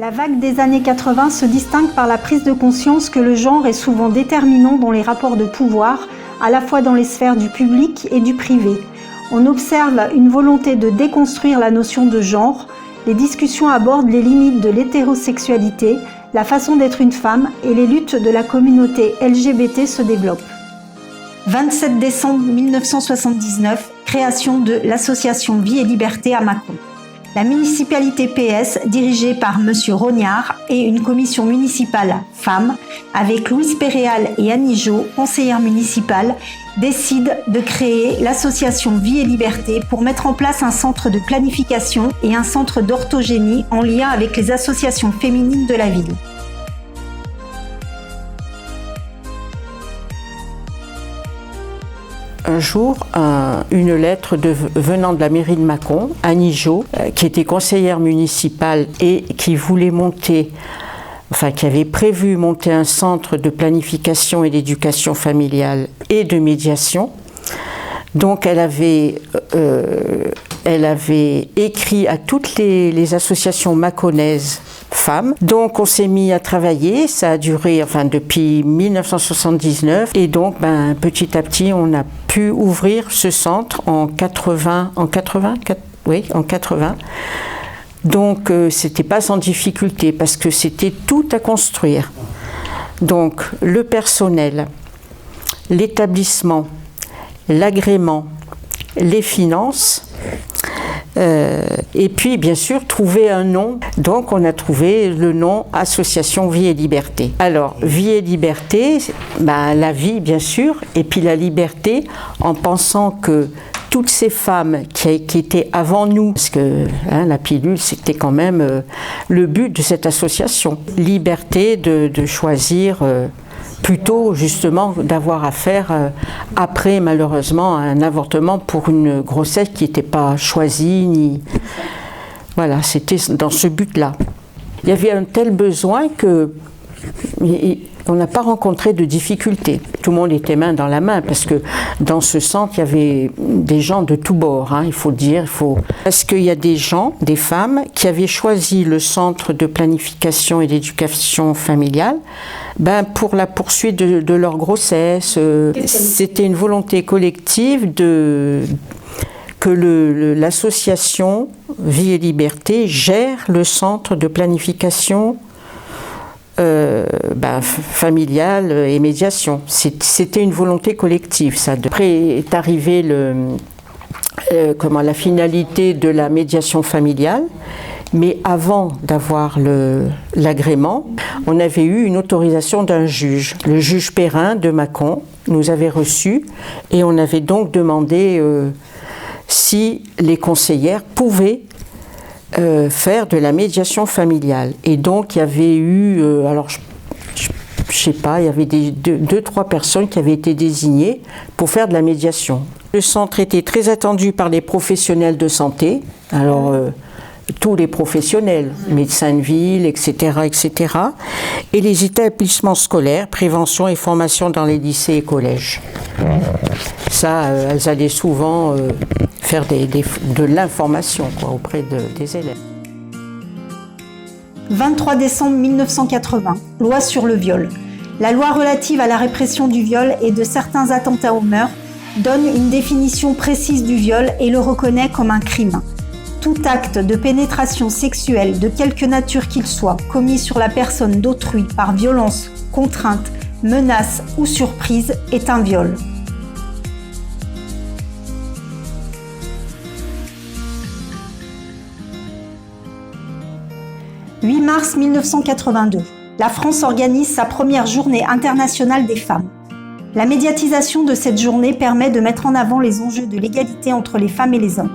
La vague des années 80 se distingue par la prise de conscience que le genre est souvent déterminant dans les rapports de pouvoir, à la fois dans les sphères du public et du privé. On observe une volonté de déconstruire la notion de genre, les discussions abordent les limites de l'hétérosexualité, la façon d'être une femme et les luttes de la communauté LGBT se développent. 27 décembre 1979, création de l'association Vie et Liberté à Mâcon. La municipalité PS, dirigée par M. Rognard, et une commission municipale femmes, avec Louise Péréal et Annie Jo, conseillère municipale, décident de créer l'association Vie et Liberté pour mettre en place un centre de planification et un centre d'orthogénie en lien avec les associations féminines de la ville. Un jour, une lettre venant de la mairie de Mâcon, Annie Jo, qui était conseillère municipale et qui voulait qui avait prévu monter un centre de planification et d'éducation familiale et de médiation. Donc elle avait écrit à toutes les associations mâconnaises femmes. Donc on s'est mis à travailler, ça a duré depuis 1979 et donc petit à petit on a pu ouvrir ce centre en 80. Donc c'était pas sans difficulté parce que c'était tout à construire. Donc le personnel, l'établissement, l'agrément, les finances, et puis bien sûr trouver un nom. Donc on a trouvé le nom Association Vie et Liberté. Alors Vie et Liberté, la vie bien sûr, et puis la liberté en pensant que toutes ces femmes qui étaient avant nous, parce que la pilule c'était quand même le but de cette association, liberté de choisir plutôt justement d'avoir affaire après malheureusement à un avortement pour une grossesse qui n'était pas choisie voilà, c'était dans ce but-là. Il y avait un tel besoin que on n'a pas rencontré de difficultés. Tout le monde était main dans la main parce que dans ce centre il y avait des gens de tous bords, il faut le dire, parce qu'il y a des gens, des femmes qui avaient choisi le centre de planification et d'éducation familiale pour la poursuite de leur grossesse. C'était une volonté collective que l'association Vie et Liberté gère le centre de planification familiale et médiation. C'était une volonté collective, ça. Après est arrivé la finalité de la médiation familiale. Mais avant d'avoir l'agrément, on avait eu une autorisation d'un juge. Le juge Perrin de Mâcon nous avait reçus et on avait donc demandé si les conseillères pouvaient faire de la médiation familiale. Et donc il y avait eu, je sais pas, il y avait deux, trois personnes qui avaient été désignées pour faire de la médiation. Le centre était très attendu par les professionnels de santé. Alors tous les professionnels, médecins de ville, etc., etc., et les établissements scolaires, prévention et formation dans les lycées et collèges. Ça, elles allaient souvent faire de l'information auprès des élèves. 23 décembre 1980, loi sur le viol. La loi relative à la répression du viol et de certains attentats aux mœurs donne une définition précise du viol et le reconnaît comme un crime. Tout acte de pénétration sexuelle de quelque nature qu'il soit commis sur la personne d'autrui par violence, contrainte, menace ou surprise est un viol. « 8 mars 1982. La France organise sa première journée internationale des femmes. La médiatisation de cette journée permet de mettre en avant les enjeux de l'égalité entre les femmes et les hommes.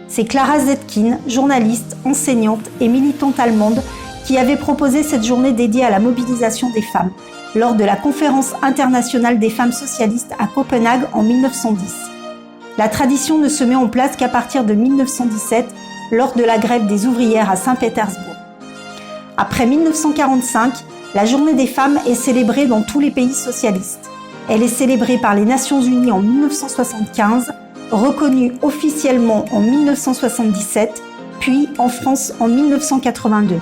C'est Clara Zetkin, journaliste, enseignante et militante allemande, qui avait proposé cette journée dédiée à la mobilisation des femmes, lors de la Conférence internationale des femmes socialistes à Copenhague en 1910. La tradition ne se met en place qu'à partir de 1917, lors de la grève des ouvrières à Saint-Pétersbourg. Après 1945, la Journée des femmes est célébrée dans tous les pays socialistes. Elle est célébrée par les Nations Unies en 1975, reconnue officiellement en 1977, puis en France en 1982.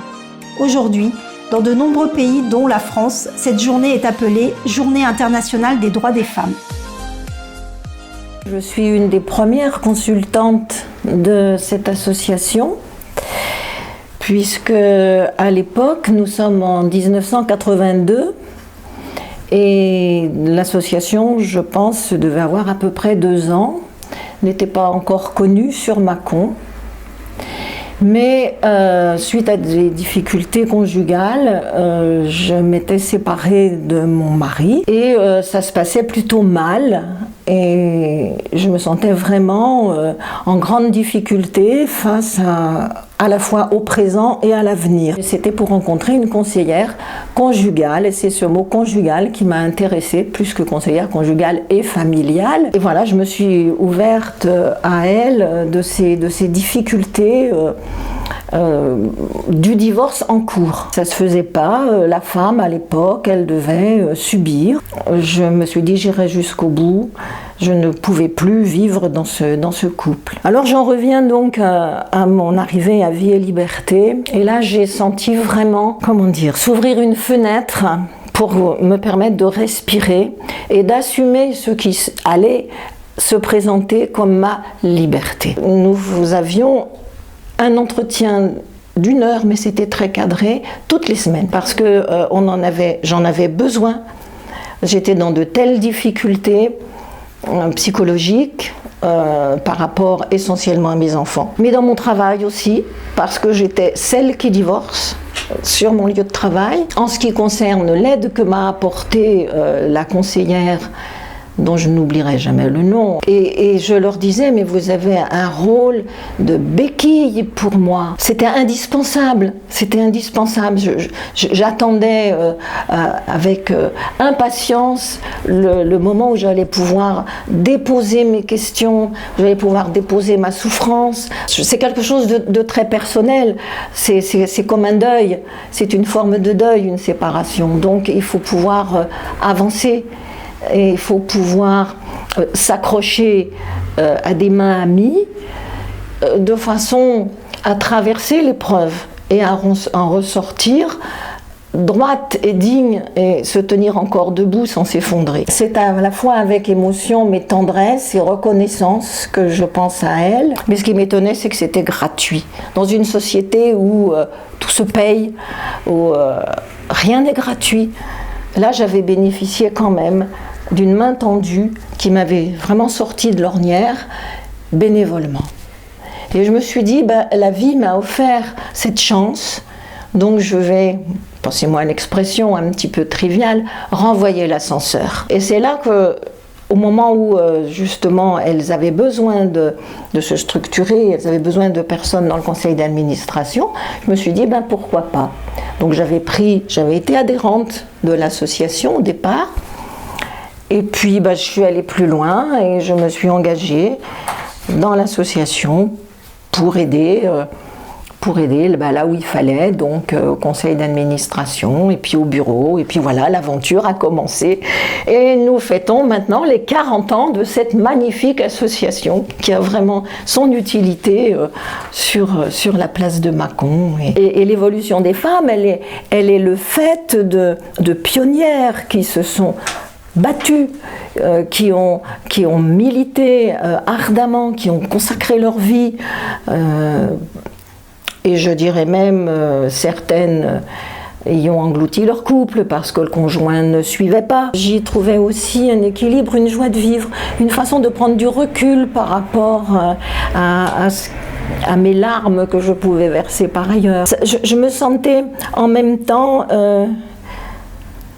Aujourd'hui, dans de nombreux pays, dont la France, cette journée est appelée Journée internationale des droits des femmes. Je suis une des premières consultantes de cette association, puisque à l'époque, nous sommes en 1982, et l'association, je pense, devait avoir à peu près 2 ans, n'était pas encore connue sur Mâcon. Mais suite à des difficultés conjugales, je m'étais séparée de mon mari et ça se passait plutôt mal. Et je me sentais vraiment en grande difficulté face à la fois au présent et à l'avenir. C'était pour rencontrer une conseillère conjugale, et c'est ce mot conjugal qui m'a intéressée, plus que conseillère conjugale et familiale. Et voilà, je me suis ouverte à elle de ces difficultés du divorce en cours. Ça se faisait pas, la femme à l'époque, elle devait subir. Je me suis dit j'irai jusqu'au bout. Je ne pouvais plus vivre dans ce couple. Alors j'en reviens donc à mon arrivée à Vie et Liberté, et là j'ai senti vraiment, s'ouvrir une fenêtre pour me permettre de respirer et d'assumer ce qui allait se présenter comme ma liberté. Nous avions un entretien d'1 heure, mais c'était très cadré, toutes les semaines, parce que j'en avais besoin. J'étais dans de telles difficultés psychologiques par rapport essentiellement à mes enfants, mais dans mon travail aussi, parce que j'étais celle qui divorce sur mon lieu de travail. En ce qui concerne l'aide que m'a apportée la conseillère, dont je n'oublierai jamais le nom, et je leur disais, mais vous avez un rôle de béquille pour moi. C'était indispensable, j'attendais avec impatience le moment où j'allais pouvoir déposer mes questions, j'allais pouvoir déposer ma souffrance. C'est quelque chose de très personnel, c'est comme un deuil, c'est une forme de deuil, une séparation, donc il faut pouvoir avancer. Et il faut pouvoir s'accrocher à des mains amies de façon à traverser l'épreuve et à en ressortir droite et digne et se tenir encore debout sans s'effondrer. C'est à la fois avec émotion mais tendresse et reconnaissance que je pense à elle. Mais ce qui m'étonnait, c'est que c'était gratuit. Dans une société où tout se paye, où rien n'est gratuit, là j'avais bénéficié quand même d'une main tendue qui m'avait vraiment sorti de l'ornière bénévolement. Et je me suis dit, la vie m'a offert cette chance, donc je vais, passez-moi l'expression un petit peu triviale, renvoyer l'ascenseur. Et c'est là que, au moment où justement elles avaient besoin de se structurer, elles avaient besoin de personnes dans le conseil d'administration, je me suis dit, pourquoi pas. Donc j'avais été adhérente de l'association au départ. Et puis je suis allée plus loin et je me suis engagée dans l'association pour aider là où il fallait, donc au conseil d'administration et puis au bureau. Et puis voilà, l'aventure a commencé. Et nous fêtons maintenant les 40 ans de cette magnifique association qui a vraiment son utilité sur la place de Mâcon. Et l'évolution des femmes, elle est le fait de pionnières qui se sont battues, qui ont milité ardemment, qui ont consacré leur vie, et je dirais même certaines ayant englouti leur couple parce que le conjoint ne suivait pas. J'y trouvais aussi un équilibre, une joie de vivre, une façon de prendre du recul par rapport à mes larmes que je pouvais verser par ailleurs. Je me sentais en même temps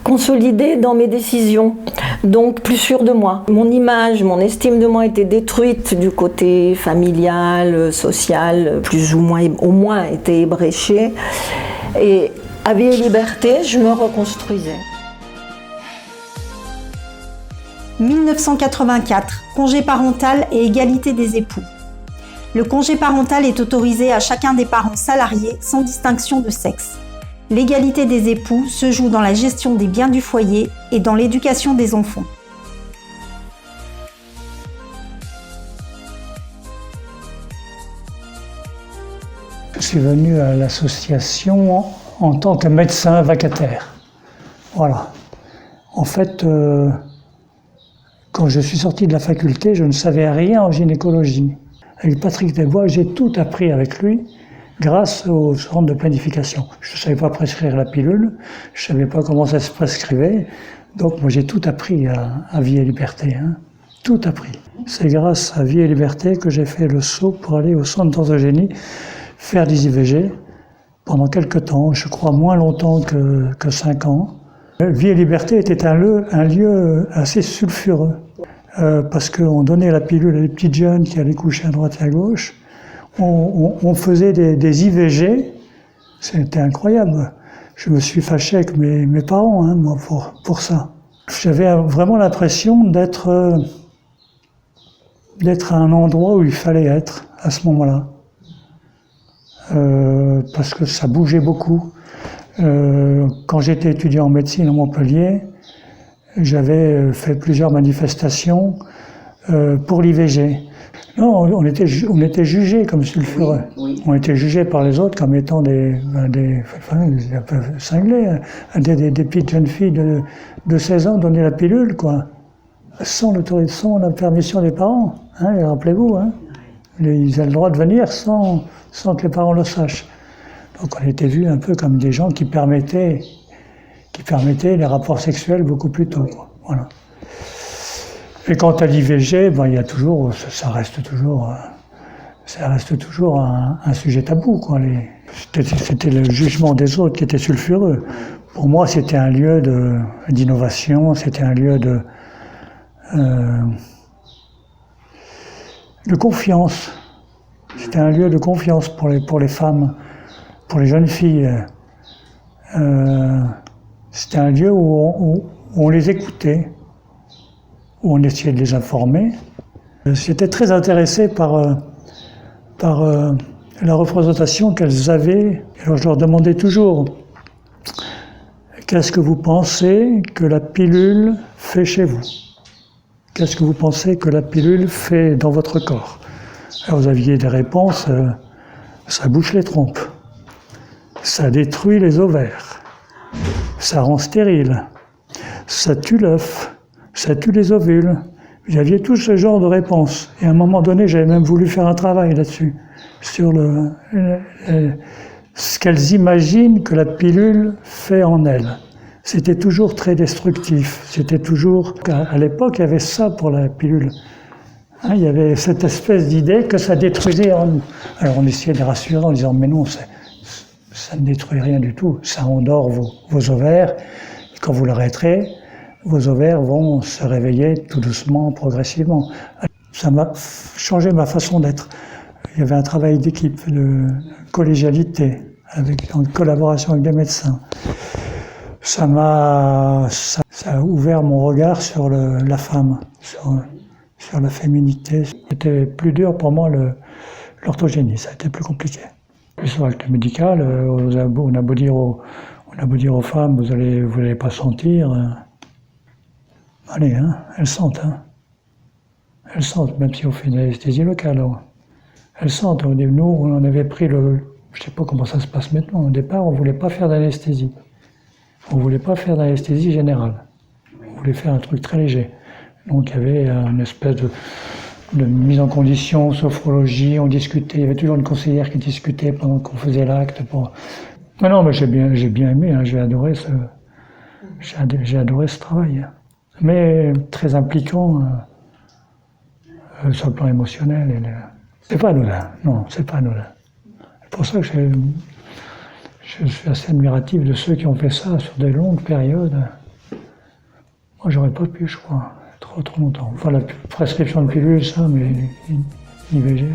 consolidée dans mes décisions, donc plus sûre de moi. Mon image, mon estime de moi était détruite du côté familial, social, plus ou moins, au moins était ébréchée. Et à Vie et Liberté, je me reconstruisais. 1984, congé parental et égalité des époux. Le congé parental est autorisé à chacun des parents salariés sans distinction de sexe. L'égalité des époux se joue dans la gestion des biens du foyer et dans l'éducation des enfants. Je suis venu à l'association en tant que médecin vacataire. Voilà. En fait, quand je suis sorti de la faculté, je ne savais rien en gynécologie. Avec Patrick Desbois, j'ai tout appris avec lui grâce au centre de planification. Je ne savais pas prescrire la pilule, je ne savais pas comment ça se prescrivait. Donc moi j'ai tout appris à Vie et Liberté, hein. Tout appris. C'est grâce à Vie et Liberté que j'ai fait le saut pour aller au centre d'orthogénie faire des IVG pendant quelques temps, je crois moins longtemps que 5 ans. Vie et Liberté était un lieu assez sulfureux, parce qu'on donnait la pilule à des petites jeunes qui allaient coucher à droite et à gauche. On faisait des IVG, c'était incroyable. Je me suis fâché avec mes parents, hein, moi, pour ça. J'avais vraiment l'impression d'être à un endroit où il fallait être à ce moment-là. Parce que ça bougeait beaucoup. Quand j'étais étudiant en médecine à Montpellier, j'avais fait plusieurs manifestations pour l'IVG. Non, on était jugés comme sulfureux. Oui, oui. On était jugés par les autres comme étant des un peu cinglés. Des petites jeunes filles de 16 ans donnaient la pilule, quoi. Sans la permission des parents. Hein, rappelez-vous, hein. Ils avaient le droit de venir sans que les parents le sachent. Donc on était vus un peu comme des gens qui permettaient les rapports sexuels beaucoup plus tôt, quoi. Voilà. Et quant à l'IVG, ben, il y a toujours, ça reste toujours un sujet tabou, quoi. C'était le jugement des autres qui était sulfureux. Pour moi, c'était un lieu d'innovation, c'était un lieu de confiance. C'était un lieu de confiance pour les femmes, pour les jeunes filles. C'était un lieu où on les écoutait, où on essayait de les informer. J'étais très intéressé par la représentation qu'elles avaient. Alors je leur demandais toujours, qu'est-ce que vous pensez que la pilule fait chez vous? Qu'est-ce que vous pensez que la pilule fait dans votre corps? Alors vous aviez des réponses, ça bouche les trompes, ça détruit les ovaires, ça rend stérile, ça tue l'œuf, ça tue les ovules. Vous aviez tout ce genre de réponses. Et à un moment donné, j'avais même voulu faire un travail là-dessus, sur ce qu'elles imaginent que la pilule fait en elles. C'était toujours très destructif. C'était toujours... À l'époque, il y avait ça pour la pilule. Hein, il y avait cette espèce d'idée que ça détruisait en nous. Alors on essayait de les rassurer en disant « Mais non, ça ne détruit rien du tout. Ça endort vos ovaires. Et quand vous l'arrêterez, vos ovaires vont se réveiller tout doucement, progressivement. » Ça m'a changé ma façon d'être. Il y avait un travail d'équipe, de collégialité, en collaboration avec des médecins. Ça a ouvert mon regard sur la femme, sur la féminité. C'était plus dur pour moi l'orthogénie, ça a été plus compliqué. Sur l'acte médical, on a beau dire aux femmes, vous allez pas sentir. Allez, hein, elles sentent, hein. Elles sentent, même si on fait une anesthésie locale. Alors. Elles sentent. Nous, on avait pris je sais pas comment ça se passe maintenant. Au départ, on voulait pas faire d'anesthésie. On voulait pas faire d'anesthésie générale. On voulait faire un truc très léger. Donc il y avait une espèce de mise en condition, sophrologie, on discutait, il y avait toujours une conseillère qui discutait pendant qu'on faisait l'acte. Non, mais j'ai bien aimé, hein, j'ai adoré ce travail. Mais très impliquant sur le plan émotionnel. C'est pas anodin, non, c'est pas anodin. C'est pour ça que je suis assez admiratif de ceux qui ont fait ça sur des longues périodes. Moi, j'aurais pas pu, je crois, trop longtemps. Enfin, la prescription de pilules, ça, mais l'IVG...